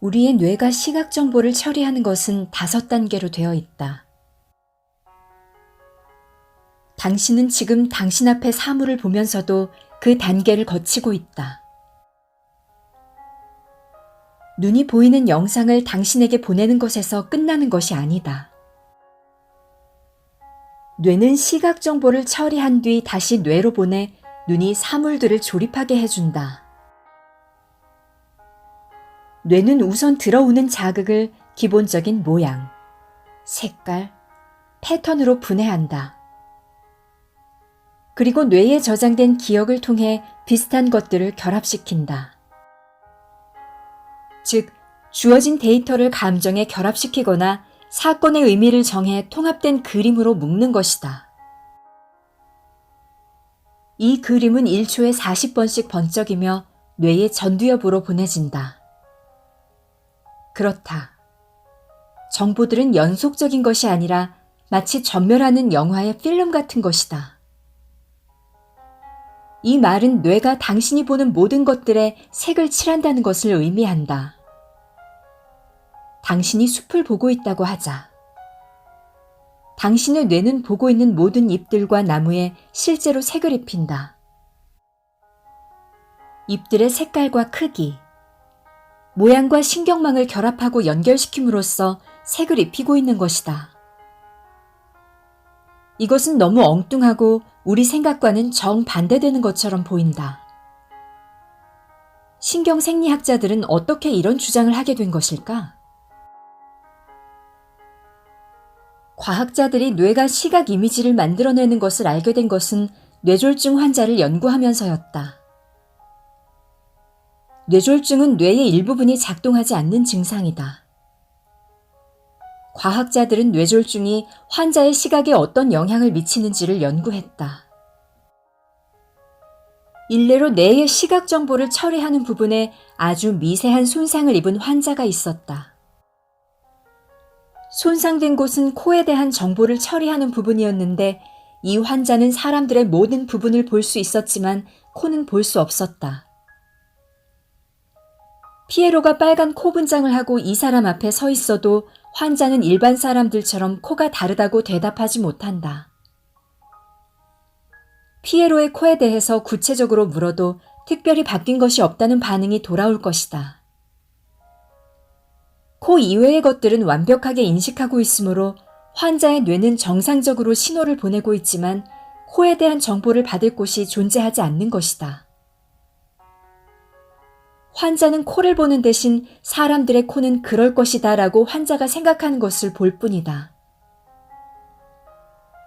우리의 뇌가 시각 정보를 처리하는 것은 5단계로 되어 있다. 당신은 지금 당신 앞의 사물을 보면서도 그 단계를 거치고 있다. 눈이 보이는 영상을 당신에게 보내는 것에서 끝나는 것이 아니다. 뇌는 시각 정보를 처리한 뒤 다시 뇌로 보내 눈이 사물들을 조립하게 해준다. 뇌는 우선 들어오는 자극을 기본적인 모양, 색깔, 패턴으로 분해한다. 그리고 뇌에 저장된 기억을 통해 비슷한 것들을 결합시킨다. 즉, 주어진 데이터를 감정에 결합시키거나 사건의 의미를 정해 통합된 그림으로 묶는 것이다. 이 그림은 1초에 40번씩 번쩍이며 뇌의 전두엽으로 보내진다. 그렇다. 정보들은 연속적인 것이 아니라 마치 전멸하는 영화의 필름 같은 것이다. 이 말은 뇌가 당신이 보는 모든 것들에 색을 칠한다는 것을 의미한다. 당신이 숲을 보고 있다고 하자. 당신의 뇌는 보고 있는 모든 잎들과 나무에 실제로 색을 입힌다. 잎들의 색깔과 크기, 모양과 신경망을 결합하고 연결시킴으로써 색을 입히고 있는 것이다. 이것은 너무 엉뚱하고 우리 생각과는 정반대되는 것처럼 보인다. 신경생리학자들은 어떻게 이런 주장을 하게 된 것일까? 과학자들이 뇌가 시각 이미지를 만들어내는 것을 알게 된 것은 뇌졸중 환자를 연구하면서였다. 뇌졸중은 뇌의 일부분이 작동하지 않는 증상이다. 과학자들은 뇌졸중이 환자의 시각에 어떤 영향을 미치는지를 연구했다. 일례로 뇌의 시각 정보를 처리하는 부분에 아주 미세한 손상을 입은 환자가 있었다. 손상된 곳은 코에 대한 정보를 처리하는 부분이었는데 이 환자는 사람들의 모든 부분을 볼 수 있었지만 코는 볼 수 없었다. 피에로가 빨간 코 분장을 하고 이 사람 앞에 서 있어도 환자는 일반 사람들처럼 코가 다르다고 대답하지 못한다. 피에로의 코에 대해서 구체적으로 물어도 특별히 바뀐 것이 없다는 반응이 돌아올 것이다. 코 이외의 것들은 완벽하게 인식하고 있으므로 환자의 뇌는 정상적으로 신호를 보내고 있지만 코에 대한 정보를 받을 곳이 존재하지 않는 것이다. 환자는 코를 보는 대신 사람들의 코는 그럴 것이다 라고 환자가 생각하는 것을 볼 뿐이다.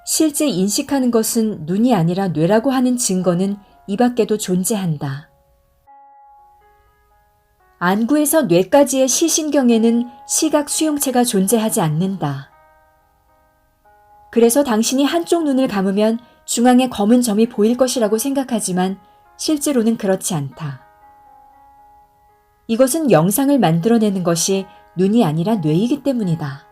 실제 인식하는 것은 눈이 아니라 뇌라고 하는 증거는 이 밖에도 존재한다. 안구에서 뇌까지의 시신경에는 시각 수용체가 존재하지 않는다. 그래서 당신이 한쪽 눈을 감으면 중앙에 검은 점이 보일 것이라고 생각하지만 실제로는 그렇지 않다. 이것은 영상을 만들어내는 것이 눈이 아니라 뇌이기 때문이다.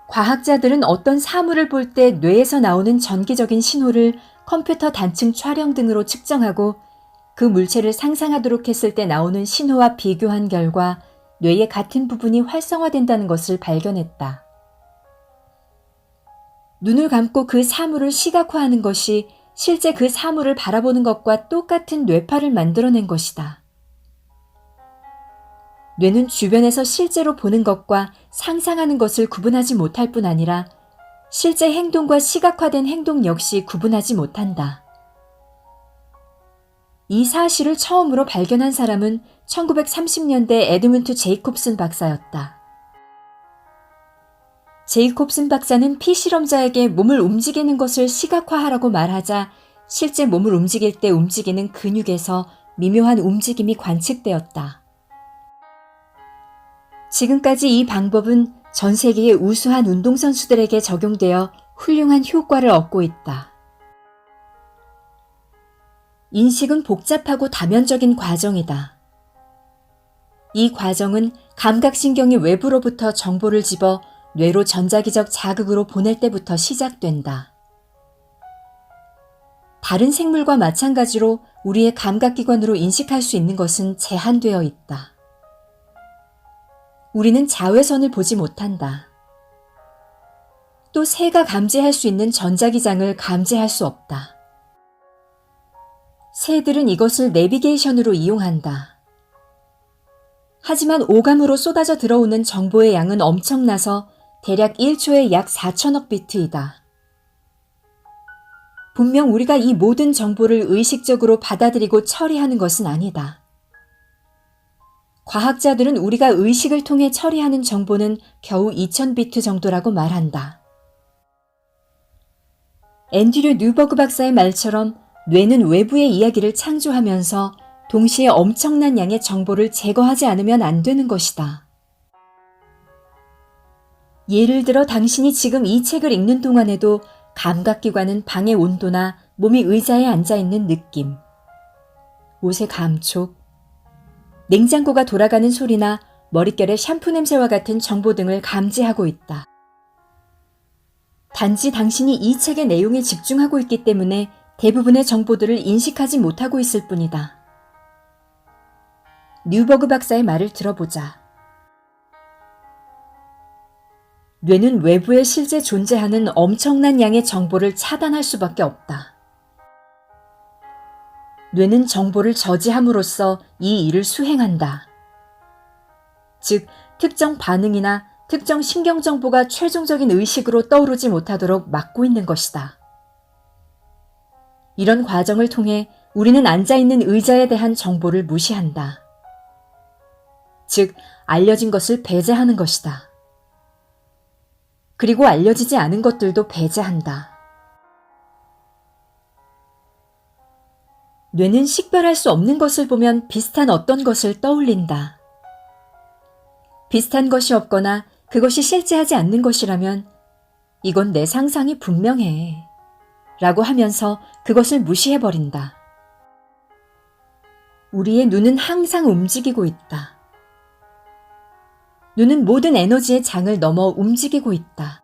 과학자들은 어떤 사물을 볼 때 뇌에서 나오는 전기적인 신호를 컴퓨터 단층 촬영 등으로 측정하고 그 물체를 상상하도록 했을 때 나오는 신호와 비교한 결과 뇌의 같은 부분이 활성화된다는 것을 발견했다. 눈을 감고 그 사물을 시각화하는 것이 실제 그 사물을 바라보는 것과 똑같은 뇌파를 만들어낸 것이다. 뇌는 주변에서 실제로 보는 것과 상상하는 것을 구분하지 못할 뿐 아니라 실제 행동과 시각화된 행동 역시 구분하지 못한다. 이 사실을 처음으로 발견한 사람은 1930년대 에드문드 제이콥슨 박사였다. 제이콥슨 박사는 피실험자에게 몸을 움직이는 것을 시각화하라고 말하자 실제 몸을 움직일 때 움직이는 근육에서 미묘한 움직임이 관측되었다. 지금까지 이 방법은 전 세계의 우수한 운동선수들에게 적용되어 훌륭한 효과를 얻고 있다. 인식은 복잡하고 다면적인 과정이다. 이 과정은 감각신경이 외부로부터 정보를 집어 뇌로 전자기적 자극으로 보낼 때부터 시작된다. 다른 생물과 마찬가지로 우리의 감각기관으로 인식할 수 있는 것은 제한되어 있다. 우리는 자외선을 보지 못한다. 또 새가 감지할 수 있는 전자기장을 감지할 수 없다. 새들은 이것을 내비게이션으로 이용한다. 하지만 오감으로 쏟아져 들어오는 정보의 양은 엄청나서 대략 1초에 약 4천억 비트이다. 분명 우리가 이 모든 정보를 의식적으로 받아들이고 처리하는 것은 아니다. 과학자들은 우리가 의식을 통해 처리하는 정보는 겨우 2000비트 정도라고 말한다. 앤드류 뉴버그 박사의 말처럼 뇌는 외부의 이야기를 창조하면서 동시에 엄청난 양의 정보를 제거하지 않으면 안 되는 것이다. 예를 들어 당신이 지금 이 책을 읽는 동안에도 감각기관은 방의 온도나 몸이 의자에 앉아있는 느낌, 옷의 감촉, 냉장고가 돌아가는 소리나 머릿결의 샴푸 냄새와 같은 정보 등을 감지하고 있다. 단지 당신이 이 책의 내용에 집중하고 있기 때문에 대부분의 정보들을 인식하지 못하고 있을 뿐이다. 뉴버그 박사의 말을 들어보자. 뇌는 외부에 실제 존재하는 엄청난 양의 정보를 차단할 수밖에 없다. 뇌는 정보를 저지함으로써 이 일을 수행한다. 즉, 특정 반응이나 특정 신경 정보가 최종적인 의식으로 떠오르지 못하도록 막고 있는 것이다. 이런 과정을 통해 우리는 앉아있는 의자에 대한 정보를 무시한다. 즉, 알려진 것을 배제하는 것이다. 그리고 알려지지 않은 것들도 배제한다. 뇌는 식별할 수 없는 것을 보면 비슷한 어떤 것을 떠올린다. 비슷한 것이 없거나 그것이 실제하지 않는 것이라면 이건 내 상상이 분명해 라고 하면서 그것을 무시해버린다. 우리의 눈은 항상 움직이고 있다. 눈은 모든 에너지의 장을 넘어 움직이고 있다.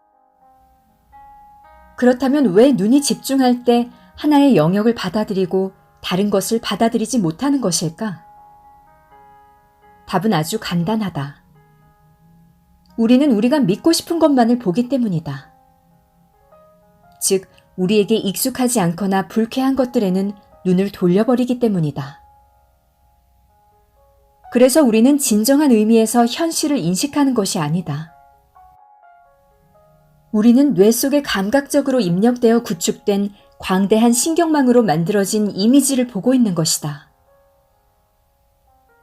그렇다면 왜 눈이 집중할 때 하나의 영역을 받아들이고 다른 것을 받아들이지 못하는 것일까? 답은 아주 간단하다. 우리는 우리가 믿고 싶은 것만을 보기 때문이다. 즉, 우리에게 익숙하지 않거나 불쾌한 것들에는 눈을 돌려버리기 때문이다. 그래서 우리는 진정한 의미에서 현실을 인식하는 것이 아니다. 우리는 뇌 속에 감각적으로 입력되어 구축된 광대한 신경망으로 만들어진 이미지를 보고 있는 것이다.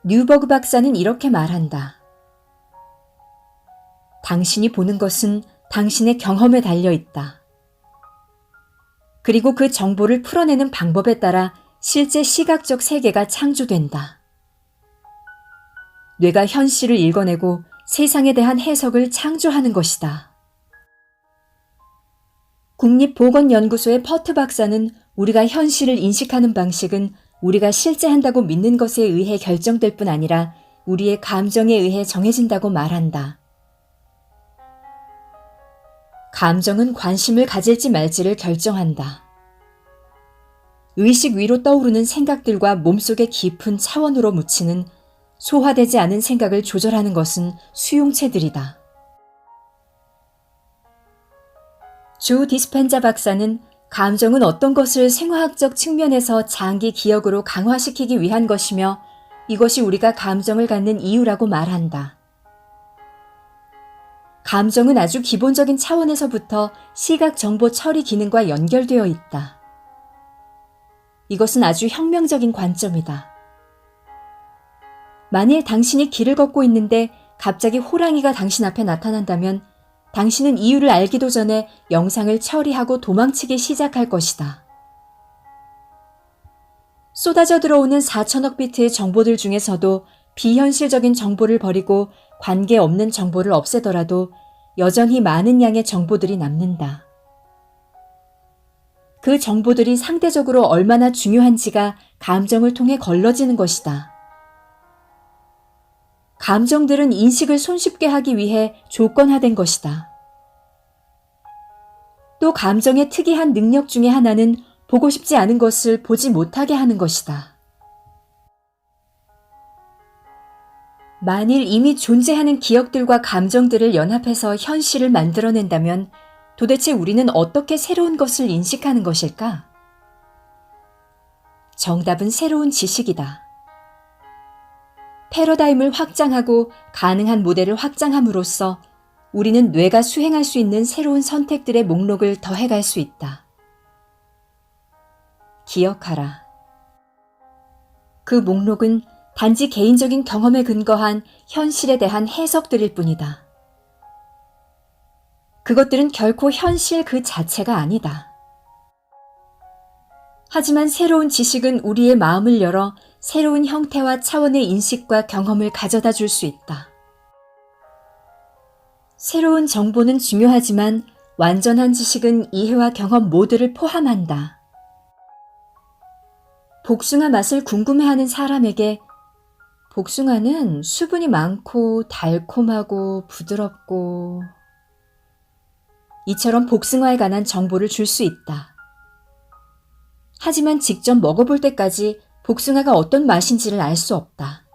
뉴버그 박사는 이렇게 말한다. 당신이 보는 것은 당신의 경험에 달려 있다. 그리고 그 정보를 풀어내는 방법에 따라 실제 시각적 세계가 창조된다. 뇌가 현실을 읽어내고 세상에 대한 해석을 창조하는 것이다. 국립보건연구소의 퍼트 박사는 우리가 현실을 인식하는 방식은 우리가 실제 한다고 믿는 것에 의해 결정될 뿐 아니라 우리의 감정에 의해 정해진다고 말한다. 감정은 관심을 가질지 말지를 결정한다. 의식 위로 떠오르는 생각들과 몸속의 깊은 차원으로 묻히는 소화되지 않은 생각을 조절하는 것은 수용체들이다. 조 디스펜자 박사는 감정은 어떤 것을 생화학적 측면에서 장기 기억으로 강화시키기 위한 것이며 이것이 우리가 감정을 갖는 이유라고 말한다. 감정은 아주 기본적인 차원에서부터 시각 정보 처리 기능과 연결되어 있다. 이것은 아주 혁명적인 관점이다. 만일 당신이 길을 걷고 있는데 갑자기 호랑이가 당신 앞에 나타난다면 당신은 이유를 알기도 전에 영상을 처리하고 도망치기 시작할 것이다. 쏟아져 들어오는 4천억 비트의 정보들 중에서도 비현실적인 정보를 버리고 관계없는 정보를 없애더라도 여전히 많은 양의 정보들이 남는다. 그 정보들이 상대적으로 얼마나 중요한지가 감정을 통해 걸러지는 것이다. 감정들은 인식을 손쉽게 하기 위해 조건화된 것이다. 또 감정의 특이한 능력 중에 하나는 보고 싶지 않은 것을 보지 못하게 하는 것이다. 만일 이미 존재하는 기억들과 감정들을 연합해서 현실을 만들어낸다면 도대체 우리는 어떻게 새로운 것을 인식하는 것일까? 정답은 새로운 지식이다. 패러다임을 확장하고 가능한 모델을 확장함으로써 우리는 뇌가 수행할 수 있는 새로운 선택들의 목록을 더해갈 수 있다. 기억하라. 그 목록은 단지 개인적인 경험에 근거한 현실에 대한 해석들일 뿐이다. 그것들은 결코 현실 그 자체가 아니다. 하지만 새로운 지식은 우리의 마음을 열어 새로운 형태와 차원의 인식과 경험을 가져다 줄 수 있다. 새로운 정보는 중요하지만 완전한 지식은 이해와 경험 모두를 포함한다. 복숭아 맛을 궁금해하는 사람에게 복숭아는 수분이 많고 달콤하고 부드럽고 이처럼 복숭아에 관한 정보를 줄 수 있다. 하지만 직접 먹어볼 때까지 복숭아가 어떤 맛인지를 알 수 없다.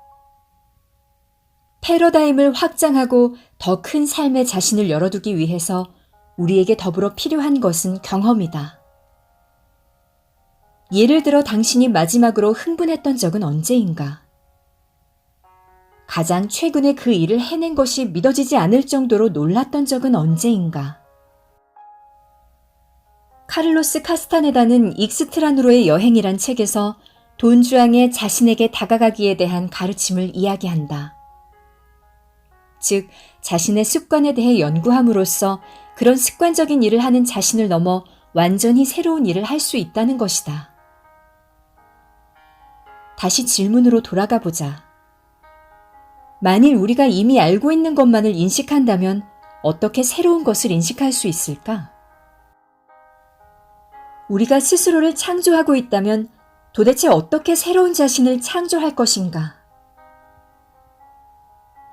패러다임을 확장하고 더 큰 삶의 자신을 열어두기 위해서 우리에게 더불어 필요한 것은 경험이다. 예를 들어 당신이 마지막으로 흥분했던 적은 언제인가? 가장 최근에 그 일을 해낸 것이 믿어지지 않을 정도로 놀랐던 적은 언제인가? 카를로스 카스타네다는 익스트라누로의 여행이란 책에서 돈주왕의 자신에게 다가가기에 대한 가르침을 이야기한다. 즉, 자신의 습관에 대해 연구함으로써 그런 습관적인 일을 하는 자신을 넘어 완전히 새로운 일을 할 수 있다는 것이다. 다시 질문으로 돌아가 보자. 만일 우리가 이미 알고 있는 것만을 인식한다면 어떻게 새로운 것을 인식할 수 있을까? 우리가 스스로를 창조하고 있다면 도대체 어떻게 새로운 자신을 창조할 것인가?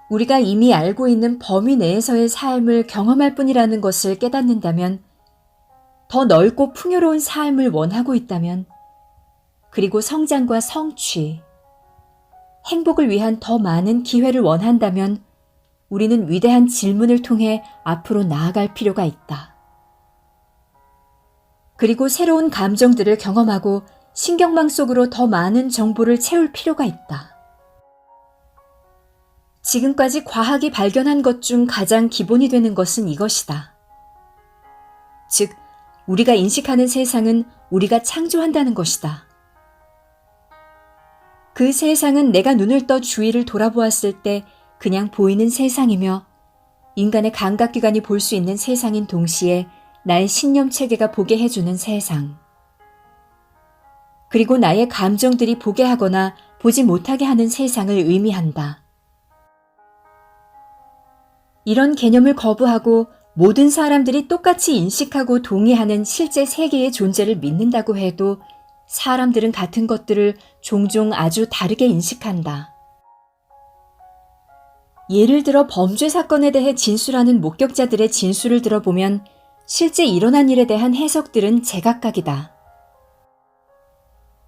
우리가 이미 알고 있는 범위 내에서의 삶을 경험할 뿐이라는 것을 깨닫는다면, 더 넓고 풍요로운 삶을 원하고 있다면, 그리고 성장과 성취, 행복을 위한 더 많은 기회를 원한다면 우리는 위대한 질문을 통해 앞으로 나아갈 필요가 있다. 그리고 새로운 감정들을 경험하고 신경망 속으로 더 많은 정보를 채울 필요가 있다. 지금까지 과학이 발견한 것 중 가장 기본이 되는 것은 이것이다. 즉, 우리가 인식하는 세상은 우리가 창조한다는 것이다. 그 세상은 내가 눈을 떠 주위를 돌아보았을 때 그냥 보이는 세상이며 인간의 감각기관이 볼 수 있는 세상인 동시에 나의 신념 체계가 보게 해주는 세상. 그리고 나의 감정들이 보게 하거나 보지 못하게 하는 세상을 의미한다. 이런 개념을 거부하고 모든 사람들이 똑같이 인식하고 동의하는 실제 세계의 존재를 믿는다고 해도 사람들은 같은 것들을 종종 아주 다르게 인식한다. 예를 들어 범죄 사건에 대해 진술하는 목격자들의 진술을 들어보면 실제 일어난 일에 대한 해석들은 제각각이다.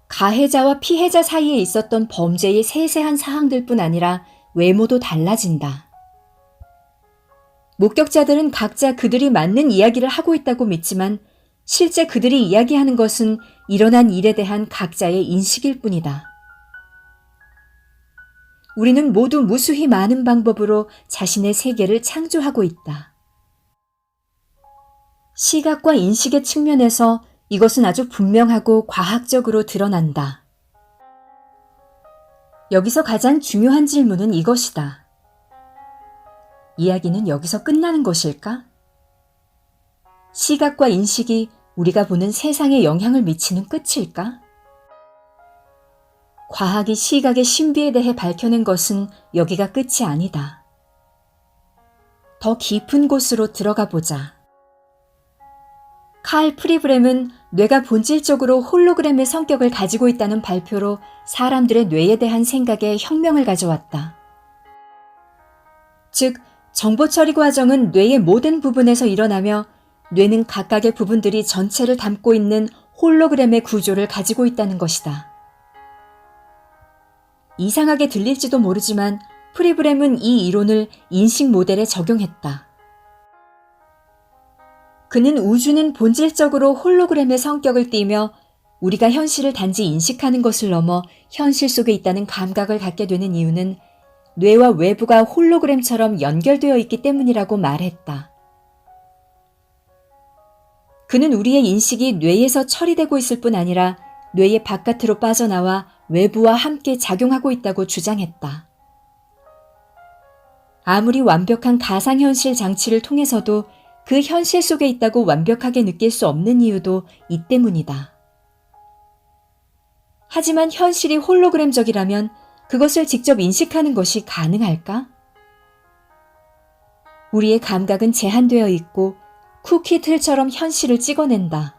가해자와 피해자 사이에 있었던 범죄의 세세한 사항들뿐 아니라 외모도 달라진다. 목격자들은 각자 그들이 맞는 이야기를 하고 있다고 믿지만 실제 그들이 이야기하는 것은 일어난 일에 대한 각자의 인식일 뿐이다. 우리는 모두 무수히 많은 방법으로 자신의 세계를 창조하고 있다. 시각과 인식의 측면에서 이것은 아주 분명하고 과학적으로 드러난다. 여기서 가장 중요한 질문은 이것이다. 이야기는 여기서 끝나는 것일까? 시각과 인식이 우리가 보는 세상에 영향을 미치는 끝일까? 과학이 시각의 신비에 대해 밝혀낸 것은 여기가 끝이 아니다. 더 깊은 곳으로 들어가 보자. 칼 프리브렘은 뇌가 본질적으로 홀로그램의 성격을 가지고 있다는 발표로 사람들의 뇌에 대한 생각에 혁명을 가져왔다. 즉, 정보 처리 과정은 뇌의 모든 부분에서 일어나며 뇌는 각각의 부분들이 전체를 담고 있는 홀로그램의 구조를 가지고 있다는 것이다. 이상하게 들릴지도 모르지만 프리브렘은 이 이론을 인식 모델에 적용했다. 그는 우주는 본질적으로 홀로그램의 성격을 띠며 우리가 현실을 단지 인식하는 것을 넘어 현실 속에 있다는 감각을 갖게 되는 이유는 뇌와 외부가 홀로그램처럼 연결되어 있기 때문이라고 말했다. 그는 우리의 인식이 뇌에서 처리되고 있을 뿐 아니라 뇌의 바깥으로 빠져나와 외부와 함께 작용하고 있다고 주장했다. 아무리 완벽한 가상현실 장치를 통해서도 그 현실 속에 있다고 완벽하게 느낄 수 없는 이유도 이 때문이다. 하지만 현실이 홀로그램적이라면 그것을 직접 인식하는 것이 가능할까? 우리의 감각은 제한되어 있고 쿠키 틀처럼 현실을 찍어낸다.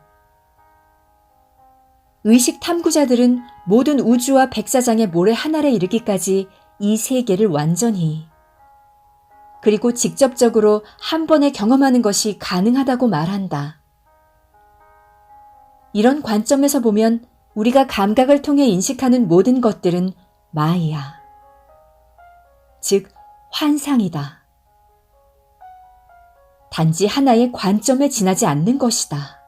의식 탐구자들은 모든 우주와 백사장의 모래 하나에 이르기까지 이 세계를 완전히 그리고 직접적으로 한 번에 경험하는 것이 가능하다고 말한다. 이런 관점에서 보면 우리가 감각을 통해 인식하는 모든 것들은 마야, 즉 환상이다. 단지 하나의 관점에 지나지 않는 것이다.